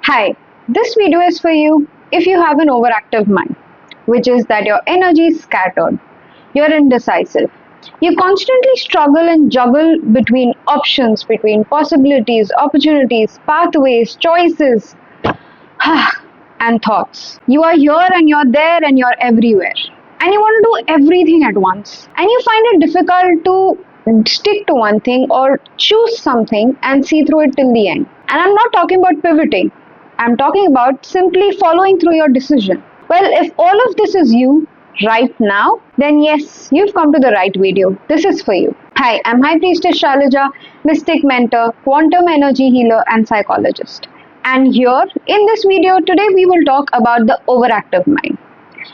Hi, this video is for you if you have an overactive mind, which is that your energy is scattered, you're indecisive, you constantly struggle and juggle between options, between possibilities, opportunities, pathways, choices, and thoughts. You are here and you're there and you're everywhere. And you want to do everything at once. And you find it difficult to stick to one thing or choose something and see through it till the end. And I'm not talking about pivoting. I'm talking about simply following through your decision. Well, if all of this is you right now, then yes, you've come to the right video. This is for you. Hi, I'm High Priestess Shalaja, Mystic Mentor, Quantum Energy Healer and Psychologist. And here, in this video, today we will talk about the overactive mind.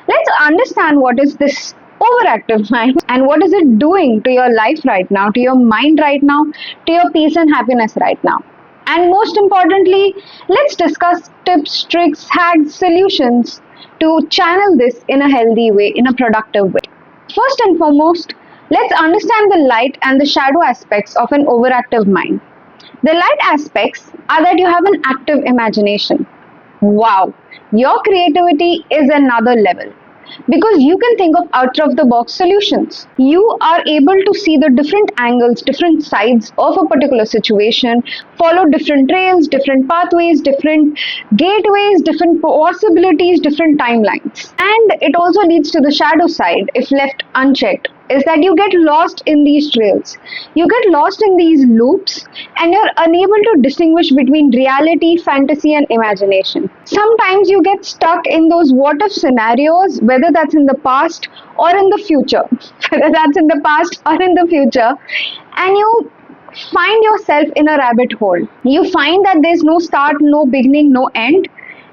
Let's understand what is this overactive mind and what is it doing to your life right now, to your mind right now, to your peace and happiness right now. And most importantly, let's discuss tips, tricks, hacks, solutions to channel this in a healthy way, in a productive way. First and foremost, let's understand the light and the shadow aspects of an overactive mind. The light aspects are that you have an active imagination. Wow, your creativity is another level because you can think of out of the box solutions. You are able to see the different angles, different sides of a particular situation, follow different trails, different pathways, different gateways, different possibilities, different timelines. And it also leads to the shadow side if left unchecked, is that you get lost in these trails. You get lost in these loops and you're unable to distinguish between reality, fantasy and imagination. Sometimes you get stuck in those what if scenarios, whether that's in the past or in the future, and you find yourself in a rabbit hole. You find that there's no start, no beginning, no end,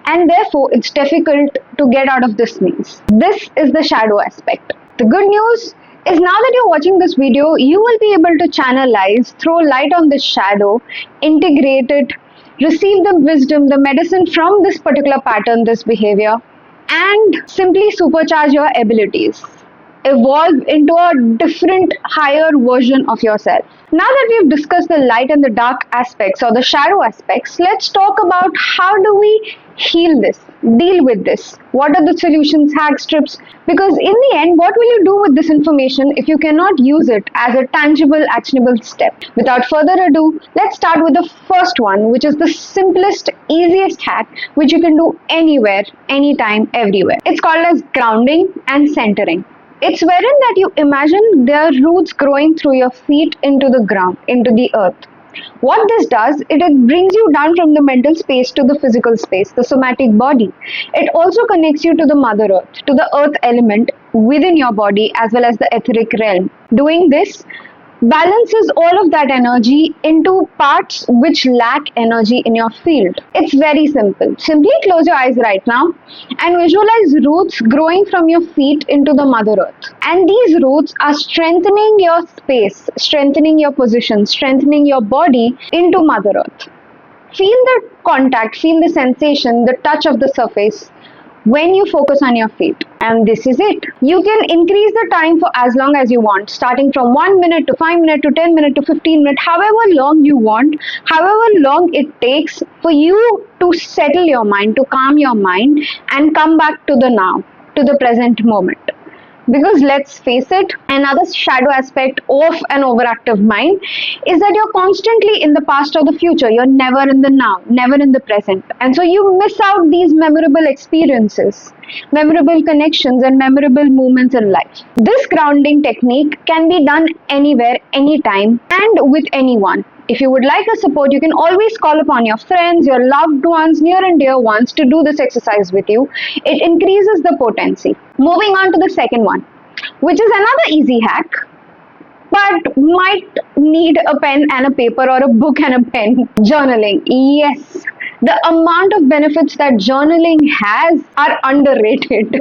and therefore it's difficult to get out of this maze. This is the shadow aspect. The good news is now that you're watching this video, you will be able to channelize, throw light on this shadow, integrate it, receive the wisdom, the medicine from this particular pattern, this behavior, and simply supercharge your abilities. Evolve into a different, higher version of yourself. Now that we've discussed the light and the dark aspects or the shadow aspects, let's talk about how do we heal this, deal with this. What are the solutions, hacks, tips? Because in the end, what will you do with this information if you cannot use it as a tangible, actionable step? Without further ado, let's start with the first one, which is the simplest, easiest hack, which you can do anywhere, anytime, everywhere. It's called as grounding and centering. It's wherein that you imagine there are roots growing through your feet into the ground, into the earth. What this does, it brings you down from the mental space to the physical space, the somatic body. It also connects you to the Mother Earth, to the earth element within your body as well as the etheric realm. Doing this balances all of that energy into parts which lack energy in your field. It's very simple. Simply close your eyes right now and visualize roots growing from your feet into the Mother Earth. And these roots are strengthening your space, strengthening your position, strengthening your body into Mother Earth. Feel the contact, feel the sensation, the touch of the surface when you focus on your feet. And this is it. You can increase the time for as long as you want, starting from 1 minute to 5 minutes to 10 minutes to 15 minutes, however long you want, however long it takes for you to settle your mind, to calm your mind and come back to the now, to the present moment. Because let's face it, another shadow aspect of an overactive mind is that you're constantly in the past or the future. You're never in the now, never in the present. And so you miss out these memorable experiences, memorable connections and memorable moments in life. This grounding technique can be done anywhere, anytime and with anyone. If you would like a support, you can always call upon your friends, your loved ones, near and dear ones to do this exercise with you. It increases the potency. Moving on to the second one, which is another easy hack, but might need a pen and a paper or a book and a pen. Journaling. Yes. The amount of benefits that journaling has are underrated.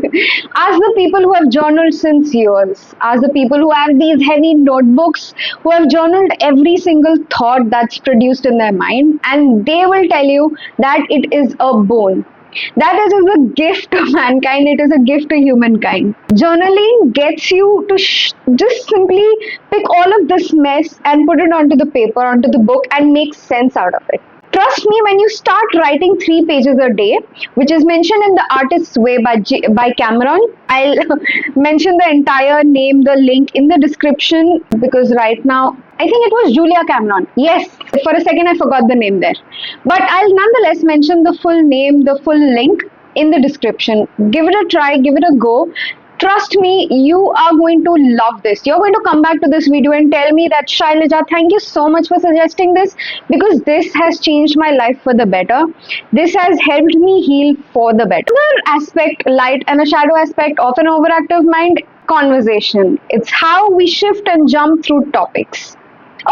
Ask the people who have journaled since years. Ask the people who have these heavy notebooks, who have journaled every single thought that's produced in their mind, and they will tell you that it is a boon. That is a gift to mankind. It is a gift to humankind. Journaling gets you to just simply pick all of this mess and put it onto the paper, onto the book and make sense out of it. Trust me, when you start writing 3 pages a day, which is mentioned in The Artist's Way by Cameron, I'll mention the entire name, the link in the description, because right now, I think it was Julia Cameron. Yes, for a second I forgot the name there. But I'll nonetheless mention the full name, the full link in the description. Give it a try, give it a go. Trust me, you are going to love this. You're going to come back to this video and tell me that, Shailaja, thank you so much for suggesting this, because this has changed my life for the better. This has helped me heal for the better. Another aspect, light and a shadow aspect of an overactive mind, conversation. It's how we shift and jump through topics.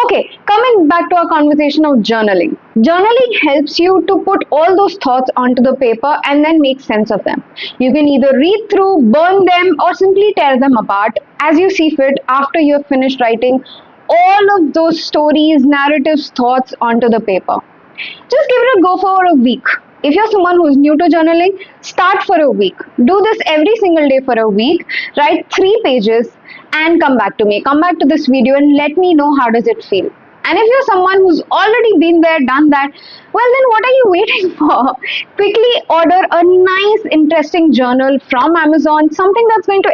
Okay, coming back to our conversation of journaling. Journaling helps you to put all those thoughts onto the paper and then make sense of them. You can either read through, burn them, or simply tear them apart as you see fit after you have finished writing all of those stories, narratives, thoughts onto the paper. Just give it a go for a week. If you're someone who's new to journaling, start for a week. Do this every single day for a week. Write 3 pages and come back to me. Come back to this video and let me know how does it feel. And if you're someone who's already been there, done that, well then what are you waiting for? Quickly order a nice, interesting journal from Amazon, something that's going to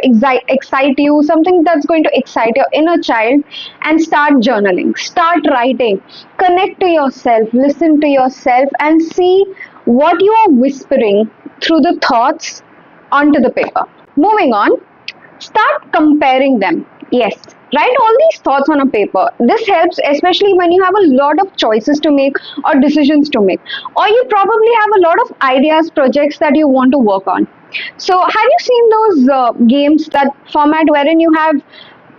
excite you, something that's going to excite your inner child, and start journaling. Start writing. Connect to yourself, listen to yourself, and see what you are whispering through the thoughts onto the paper. Moving on, start comparing them. Yes, write all these thoughts on a paper. This helps especially when you have a lot of choices to make or decisions to make, or you probably have a lot of ideas, projects that you want to work on. So have you seen those games, that format wherein you have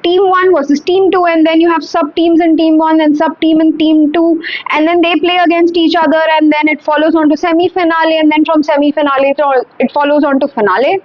team 1 versus team 2, and then you have sub teams in team 1 and sub team in team 2, and then they play against each other, and then it follows on to semi finale, and then from semi finale it follows on to finale?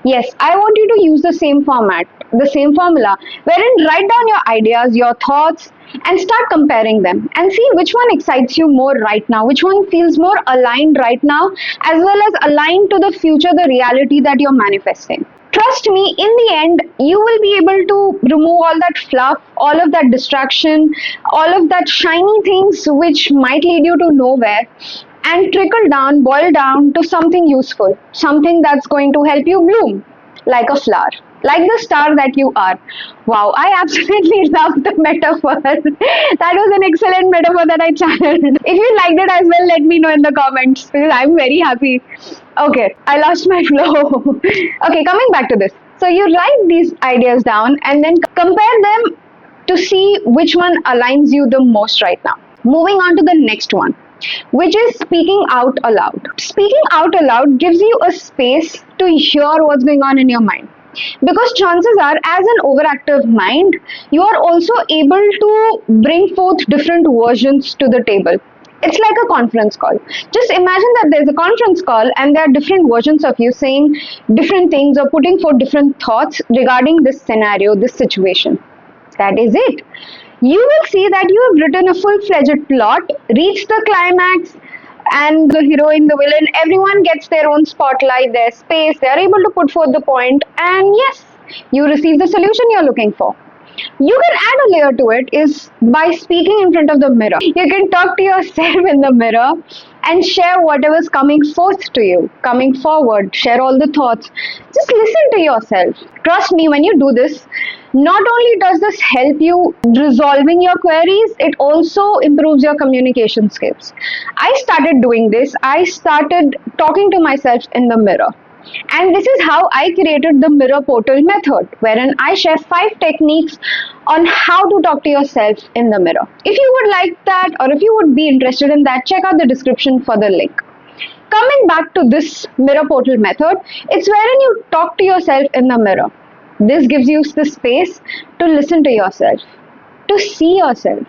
Yes, I want you to use the same format, the same formula, wherein write down your ideas, your thoughts, and start comparing them and see which one excites you more right now, which one feels more aligned right now, as well as aligned to the future, the reality that you're manifesting. Trust me, in the end, you will be able to remove all that fluff, all of that distraction, all of that shiny things which might lead you to nowhere, and trickle down, boil down to something useful, something that's going to help you bloom like a flower, like the star that you are. Wow, I absolutely love the metaphor. That was an excellent metaphor that I channeled. If you liked it as well, let me know in the comments, because I'm very happy. Okay, I lost my flow. Okay, coming back to this. So you write these ideas down and then compare them to see which one aligns you the most right now. Moving on to the next one, which is speaking out aloud. Speaking out aloud gives you a space to hear what's going on in your mind. Because chances are, as an overactive mind, you are also able to bring forth different versions to the table. It's like a conference call. Just imagine that there's a conference call and there are different versions of you saying different things or putting forth different thoughts regarding this scenario, this situation. That is it. You will see that you have written a full-fledged plot, reached the climax, and the heroine, the villain, everyone gets their own spotlight, their space, they are able to put forth the point, and yes, you receive the solution you're looking for. You can add a layer to it is by speaking in front of the mirror. You can talk to yourself in the mirror and share whatever's coming forth to you, coming forward, share all the thoughts. Just listen to yourself. Trust me, when you do this, not only does this help you resolving your queries, it also improves your communication skills. I started doing this. I started talking to myself in the mirror. And this is how I created the mirror portal method, wherein I share 5 techniques on how to talk to yourself in the mirror. If you would like that, or if you would be interested in that, check out the description for the link. Coming back to this mirror portal method, it's wherein you talk to yourself in the mirror. This gives you the space to listen to yourself, to see yourself,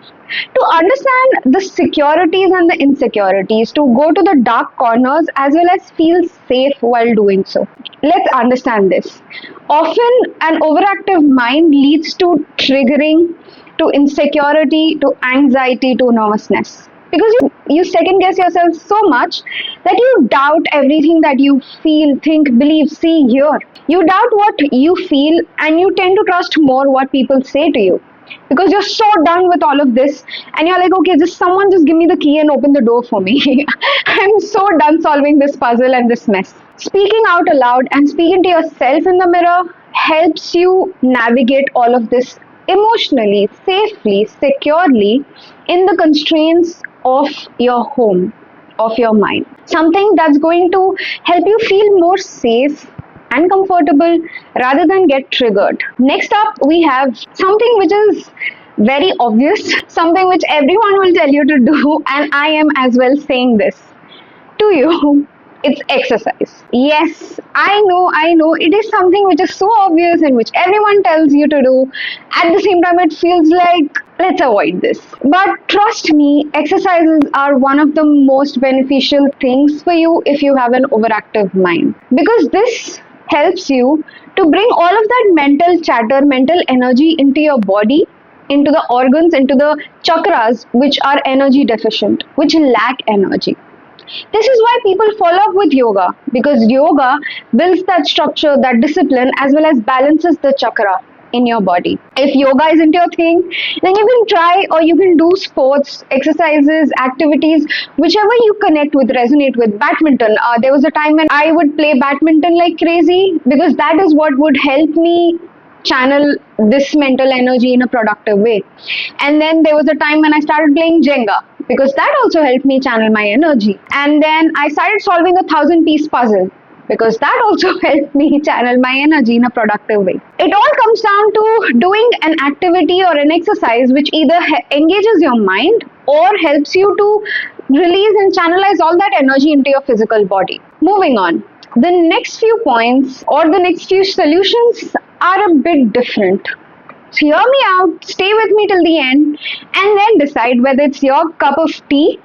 to understand the securities and the insecurities, to go to the dark corners as well as feel safe while doing so. Let's understand this. Often an overactive mind leads to triggering, to insecurity, to anxiety, to nervousness. Because you second guess yourself so much that you doubt everything that you feel, think, believe, see, hear. You doubt what you feel and you tend to trust more what people say to you. because you're so done with all of this and you're like, okay, just someone just give me the key and open the door for me. I'm so done solving this puzzle and this mess. Speaking out aloud and speaking to yourself in the mirror helps you navigate all of this emotionally, safely, securely in the constraints of your home, of your mind. Something that's going to help you feel more safe and comfortable rather than get triggered. Next up, we have something which is very obvious, something which everyone will tell you to do, and I am as well saying this to you. It's exercise. Yes, I know. It is something which is so obvious and which everyone tells you to do. At the same time, it feels like let's avoid this. But trust me, exercises are one of the most beneficial things for you if you have an overactive mind. Because this helps you to bring all of that mental chatter, mental energy into your body, into the organs, into the chakras which are energy deficient, which lack energy. This is why people follow up with yoga, because yoga builds that structure, that discipline, as well as balances the chakra in your body. If yoga isn't your thing, then you can try or you can do sports, exercises, activities, whichever you connect with, resonate with. Badminton. There was a time when I would play badminton like crazy because that is what would help me channel this mental energy in a productive way. And then there was a time when I started playing Jenga because that also helped me channel my energy. And then I started solving a 1,000-piece puzzle because that also helped me channel my energy in a productive way. It all comes down to doing an activity or an exercise which either engages your mind or helps you to release and channelize all that energy into your physical body. Moving on. The next few points or the next few solutions are a bit different. So hear me out, stay with me till the end, and then decide whether it's your cup of tea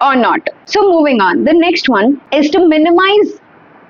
or not. So moving on, the next one is to minimize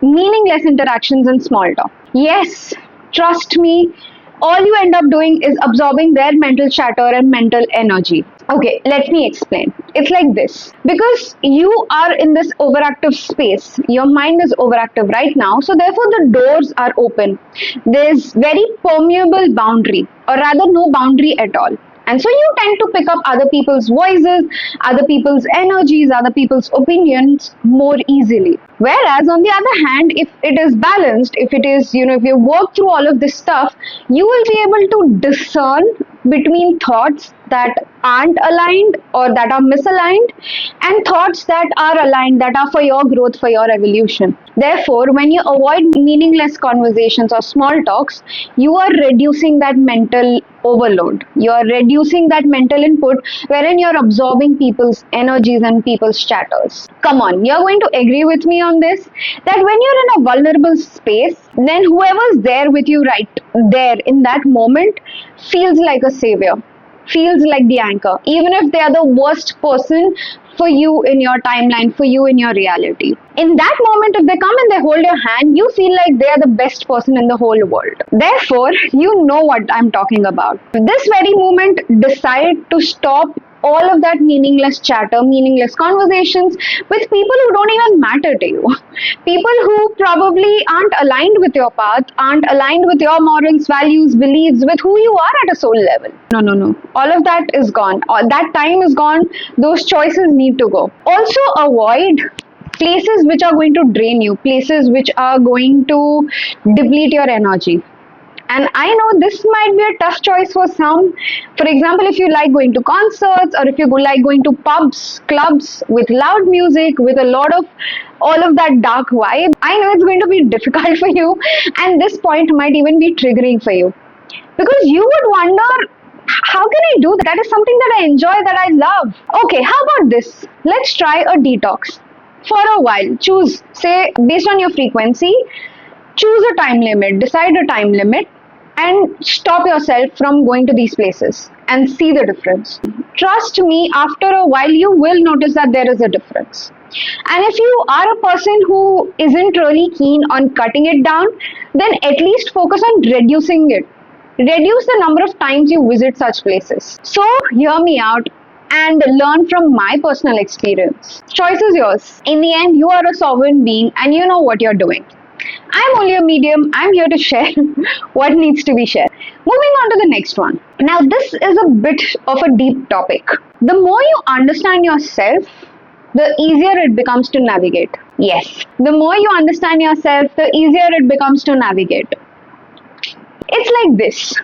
meaningless interactions and small talk. Yes, trust me, all you end up doing is absorbing their mental chatter and mental energy. Okay, let me explain. It's like this. Because you are in this overactive space, your mind is overactive right now, so therefore the doors are open. There's very permeable boundary, or rather no boundary at all. And so you tend to pick up other people's voices, other people's energies, other people's opinions more easily. Whereas on the other hand, if it is balanced, if it is, if you work through all of this stuff, you will be able to discern between thoughts that aren't aligned or that are misaligned and thoughts that are aligned, that are for your growth, for your evolution. Therefore, when you avoid meaningless conversations or small talks, you are reducing that mental overload. You are reducing that mental input wherein you're absorbing people's energies and people's chatters. Come on, you're going to agree with me on this, that when you're in a vulnerable space, then whoever's there with you right there in that moment feels like a savior, feels like the anchor, even if they are the worst person for you in your timeline, for you in your reality. In that moment, if they come and they hold your hand, you feel like they are the best person in the whole world. Therefore, you know what I'm talking about. This very moment, decide to stop all of that meaningless chatter, meaningless conversations with people who don't even matter to you. People who probably aren't aligned with your path, aren't aligned with your morals, values, beliefs, with who you are at a soul level. No. All of that is gone. All that time is gone. Those choices need to go. Also avoid places which are going to drain you, places which are going to deplete your energy. And I know this might be a tough choice for some. For example, if you like going to concerts or if you like going to pubs, clubs with loud music, with a lot of all of that dark vibe, I know it's going to be difficult for you, and this point might even be triggering for you. Because you would wonder, how can I do that? That is something that I enjoy, that I love. Okay, how about this? Let's try a detox. For a while, choose, say, based on your frequency, choose a time limit, decide a time limit, and stop yourself from going to these places and see the difference. Trust me, after a while you will notice that there is a difference. And if you are a person who isn't really keen on cutting it down, then at least focus on reducing it. Reduce the number of times you visit such places. So hear me out and learn from my personal experience. Choice is yours. In the end, you are a sovereign being and you know what you're doing. I'm only a medium. I'm here to share what needs to be shared. Moving on to the next one. Now, this is a bit of a deep topic. The more you understand yourself, the easier it becomes to navigate. Yes, the more you understand yourself, the easier it becomes to navigate. It's like this.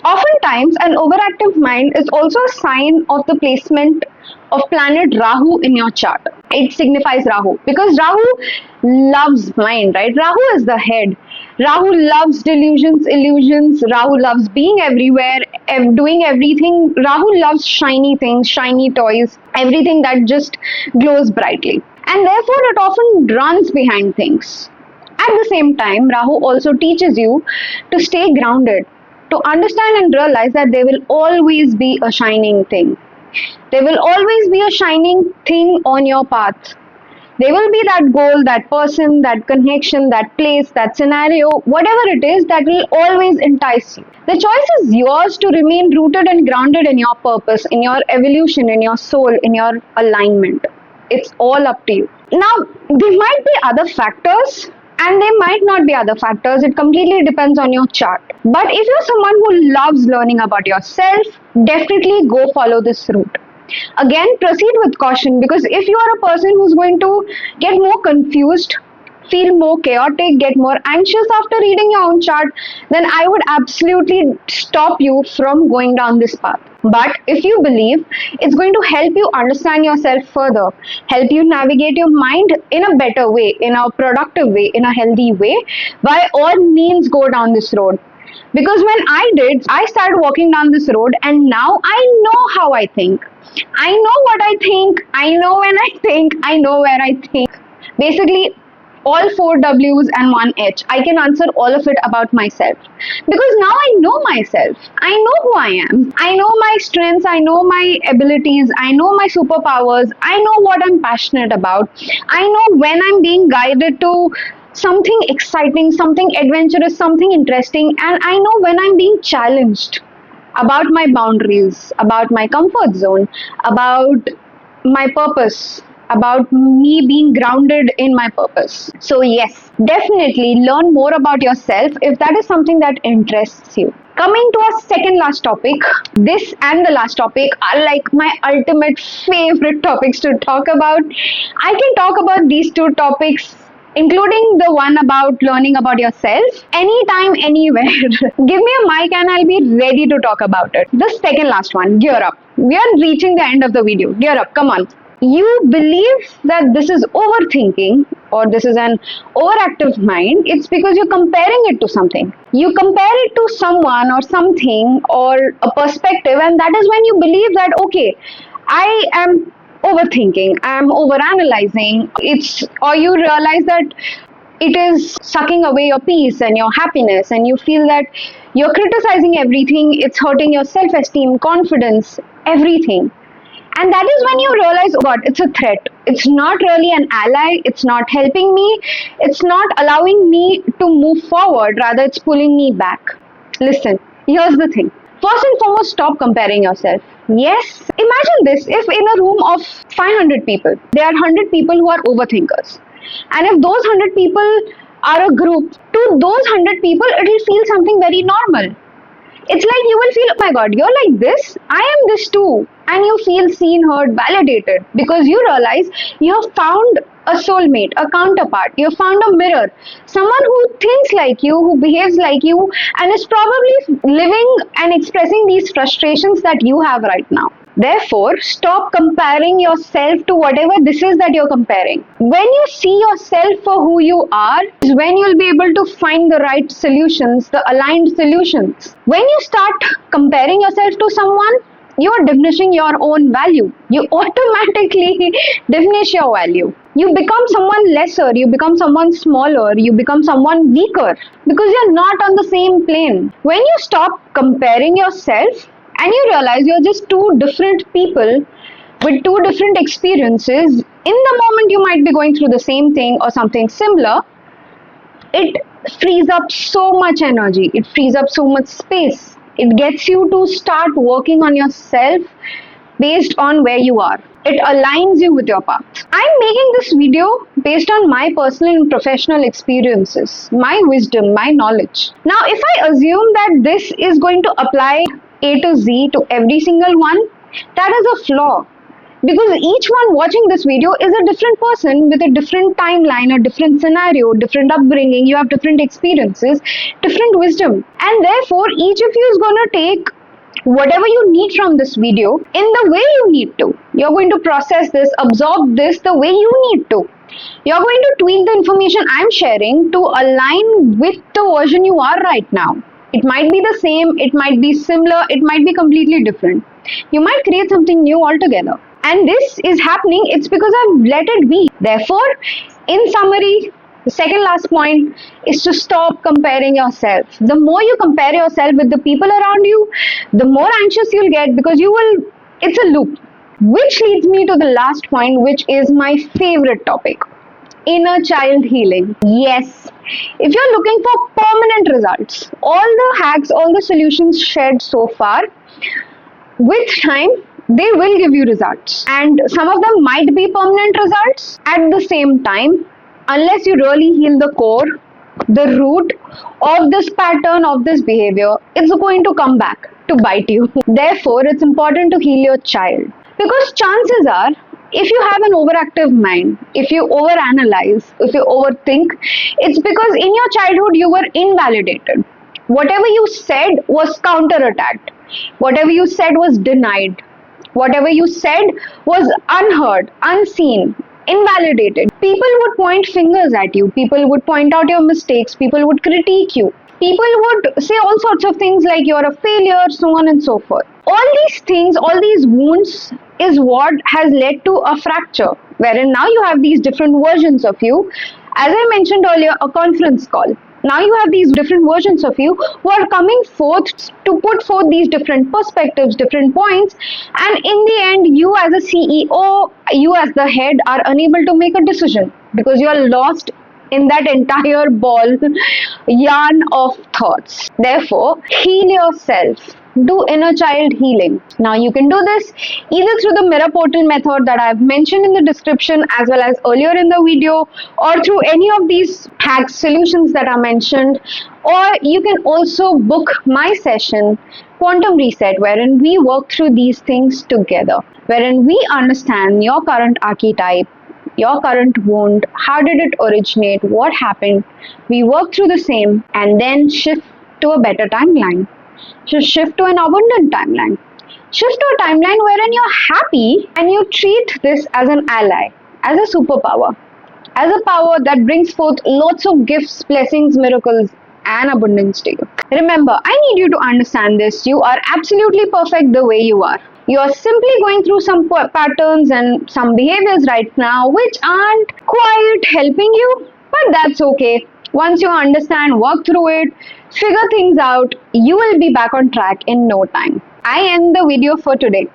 Oftentimes, an overactive mind is also a sign of the placement of planet Rahu in your chart. It signifies Rahu because Rahu loves mind, right? Rahu is the head. Rahu loves delusions, illusions. Rahu loves being everywhere, doing everything. Rahu loves shiny things, shiny toys, everything that just glows brightly. And therefore, it often runs behind things. At the same time, Rahu also teaches you to stay grounded, to understand and realize that there will always be a shining thing. There will always be a shining thing on your path. There will be that goal, that person, that connection, that place, that scenario, whatever it is, that will always entice you. The choice is yours to remain rooted and grounded in your purpose, in your evolution, in your soul, in your alignment. It's all up to you. Now, there might be other factors and there might not be other factors. It completely depends on your chart. But if you're someone who loves learning about yourself, definitely go follow this route. Again, proceed with caution, because if you are a person who's going to get more confused, feel more chaotic, get more anxious after reading your own chart, then I would absolutely stop you from going down this path. But if you believe it's going to help you understand yourself further, help you navigate your mind in a better way, in a productive way, in a healthy way, by all means go down this road. Because when I started walking down this road, and now I know how I think. I know what I think. I know when I think. I know where I think. Basically, all 4 W's and 1 H. I can answer all of it about myself. Because now I know myself. I know who I am. I know my strengths. I know my abilities. I know my superpowers. I know what I'm passionate about. I know when I'm being guided to something exciting, something adventurous, something interesting. And I know when I'm being challenged about my boundaries, about my comfort zone, about my purpose, about me being grounded in my purpose. So yes, definitely learn more about yourself if that is something that interests you. Coming to our second last topic, this and the last topic are like my ultimate favorite topics to talk about. I can talk about these 2 topics, including the one about learning about yourself, anytime, anywhere. Give me a mic and I'll be ready to talk about it. The second last one, gear up. We are reaching the end of the video. Gear up, come on. You believe that this is overthinking or this is an overactive mind, it's because you're comparing it to something. You compare it to someone or something or a perspective, and that is when you believe that, okay, I am overthinking, I'm overanalyzing. Or you realize that it is sucking away your peace and your happiness, and you feel that you're criticizing everything, it's hurting your self-esteem, confidence, everything. And that is when you realize, oh God, it's a threat. It's not really an ally. It's not helping me. It's not allowing me to move forward. Rather, it's pulling me back. Listen, here's the thing. First and foremost, stop comparing yourself. Yes, imagine this. If in a room of 500 people, there are 100 people who are overthinkers. And if those 100 people are a group, to those 100 people, it will feel something very normal. It's like you will feel, oh my God, you're like this, I am this too. And you feel seen, heard, validated, because you realize you have found a soulmate, a counterpart. You have found a mirror, someone who thinks like you, who behaves like you, and is probably living and expressing these frustrations that you have right now. Therefore, stop comparing yourself to whatever this is that you're comparing. When you see yourself for who you are, is when you'll be able to find the right solutions, the aligned solutions. When you start comparing yourself to someone, you are diminishing your own value. You automatically diminish your value. You become someone lesser, you become someone smaller, you become someone weaker, because you're not on the same plane. When you stop comparing yourself, and you realize you're just 2 different people with 2 different experiences, in the moment you might be going through the same thing or something similar, it frees up so much energy, it frees up so much space. It gets you to start working on yourself based on where you are. It aligns you with your path. I'm making this video based on my personal and professional experiences, my wisdom, my knowledge. Now, if I assume that this is going to apply A to Z to every single one, that is a flaw. Because each one watching this video is a different person with a different timeline, a different scenario, different upbringing, you have different experiences, different wisdom. And therefore, each of you is going to take whatever you need from this video in the way you need to. You're going to process this, absorb this the way you need to. You're going to tweak the information I'm sharing to align with the version you are right now. It might be the same, it might be similar, it might be completely different. You might create something new altogether. And this is happening, it's because I've let it be. Therefore, in summary, the second last point is to stop comparing yourself. The more you compare yourself with the people around you, the more anxious you'll get because it's a loop. Which leads me to the last point, which is my favorite topic. Inner child healing. Yes, if you're looking for permanent results, all the hacks, all the solutions shared so far, with time, they will give you results. And some of them might be permanent results. At the same time, unless you really heal the core, the root of this pattern, of this behavior, it's going to come back to bite you. Therefore, it's important to heal your child. Because chances are, if you have an overactive mind, if you overanalyze, if you overthink, it's because in your childhood you were invalidated. Whatever you said was counterattacked. Whatever you said was denied. Whatever you said was unheard, unseen, invalidated. People would point fingers at you. People would point out your mistakes. People would critique you. People would say all sorts of things like you're a failure, so on and so forth. All these things, all these wounds is what has led to a fracture, wherein now you have these different versions of you. As I mentioned earlier, a conference call. Now you have these different versions of you who are coming forth to put forth these different perspectives, different points, and in the end, you as a CEO, you as the head are unable to make a decision because you are lost in that entire ball yarn of thoughts. Therefore, heal yourself. Do inner child healing. Now you can do this either through the mirror portal method that I've mentioned in the description as well as earlier in the video, or through any of these hack solutions that are mentioned, or you can also book my session Quantum Reset, wherein we work through these things together, wherein we understand your current archetype, your current wound, how did it originate, what happened. We work through the same and then shift to a better timeline. So shift to an abundant timeline. Shift to a timeline wherein you're happy and you treat this as an ally, as a superpower, as a power that brings forth lots of gifts, blessings, miracles, and abundance to you. Remember, I need you to understand this. You are absolutely perfect the way you are. You are simply going through some patterns and some behaviors right now which aren't quite helping you, but that's okay. Once you understand, work through it, figure things out, you will be back on track in no time. I end the video for today.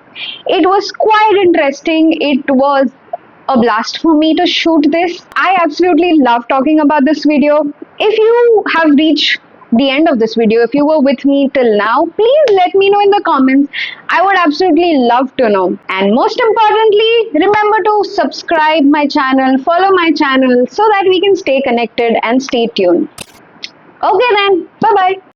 It was quite interesting. It was a blast for me to shoot this. I absolutely love talking about this video. If you have reached the end of this video, if you were with me till now, please let me know in the comments. I would absolutely love to know. And most importantly, remember to subscribe my channel, follow my channel so that we can stay connected and stay tuned. Okay then, bye bye.